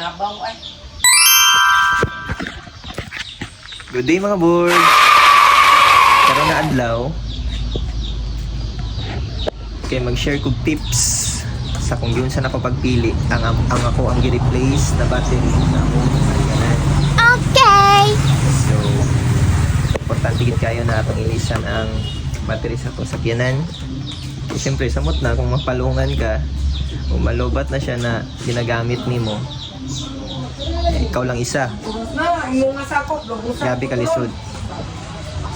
nabaw ay. Good day mga board. Karon na adlaw. Kaya mag-share kog tips sa kung yun saan ako pagpili ang ako ang gi-replace na battery na akong sakyanan. Okay. So, importante gid kayo na atong ilisan ang battery sa akong sakyanan. Siyempre, samot na kung mapalungan ka o malobat na siya na ginagamit nimo. Ikaw lang isa. Grabe ka lisod.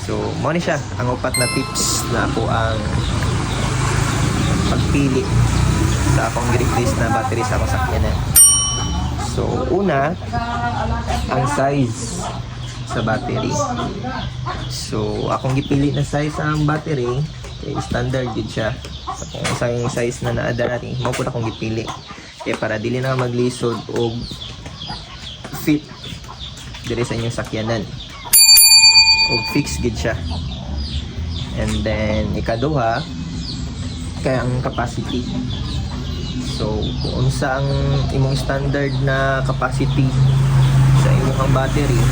So, mo ni siya ang upat na tips na ako ang pagpili sa akong replace na battery sa akong sakyanan. So, una, ang size sa battery. So, akong gipili na size ang battery, kay standard yun siya. So, kung isang size na naadari, mo po akong gipili. Kaya para dili na maglisod o fit diri sa inyong sakyanan. O fix gid siya. And then, ikaduha, kaya ang capacity. So, kung unsa ang imong standard na capacity sa imong battery,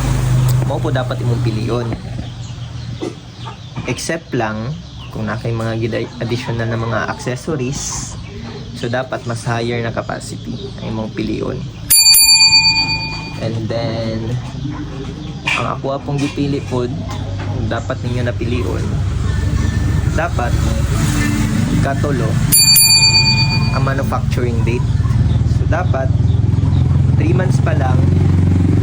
mo po dapat imong piliyon. Except lang kung nakay mga additional na mga accessories, so dapat mas higher na capacity ang imong piliyon. And then, ang ako pong gipili pod, dapat ninyo napilion, dapat katulo ang manufacturing date. So dapat 3 months pa lang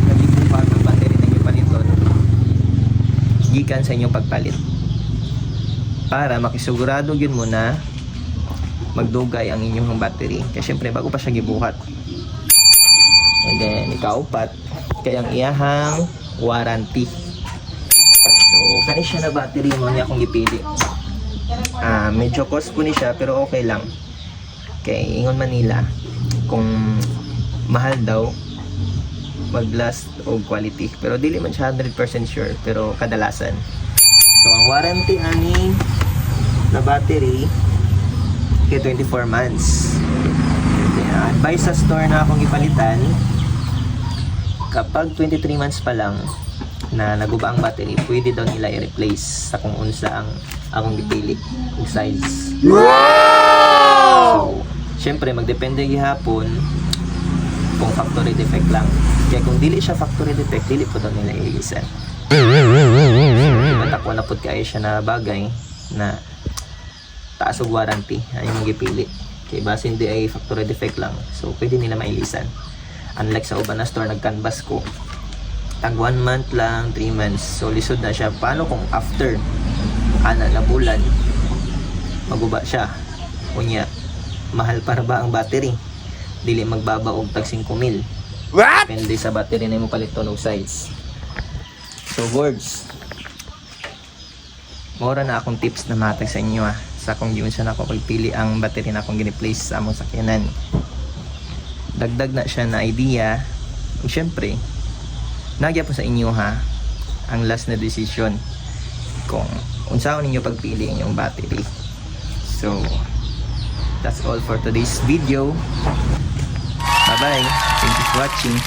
nagibuhat ang battery na inyong paliton gikan sa inyong pagpalit, para makisigurado yun muna magdugay ang inyong battery, kasi syempre bago pa siya gibuhat. And then ikaupat, kaya ang iyahang warranty. So kani siya na battery mo niya akong gipili. Medyo cost po ni siya pero okay lang. Kay ingon Manila, kung mahal daw mag-last o quality, pero dili man siya 100% sure, pero kadalasan. So ang warranty ani na battery kay 24 months. Kaya advice sa store na akong ipalitan, kapag 23 months pa lang na naguba ang battery, pwede daw nila i-replace sa kung unsa ang akong gipili ng size. So, syempre magdepende gihapon kung factory defect lang. Kaya kung dili siya factory defect, dili po daw nila ilisan. Matakwa na po kayo siya na bagay na taas og warranty ang imong gipili. Kaya base hindi ay factory defect lang, so pwede nila mailisan. Unlike sa uban na store, nag-canvas ko tag 1 month lang, 3 months, so lisod na siya. Paano kung after na bulan maguba siya? Kunya, mahal para ba ang battery? Dili magbaba og tag 5,000. Depende sa battery na mo paliton og size. So words, mora na akong tips na matag sa inyo sa kung yun siya na ako pagpili ang battery na akong gini-place sa among sakyanan. Dagdag na siya na idea. Siyempre, nagya po sa inyo ang last na decision kung unsaon ninyo pagpili ang inyong battery. So, that's all for today's video. Bye bye. Thank you for watching.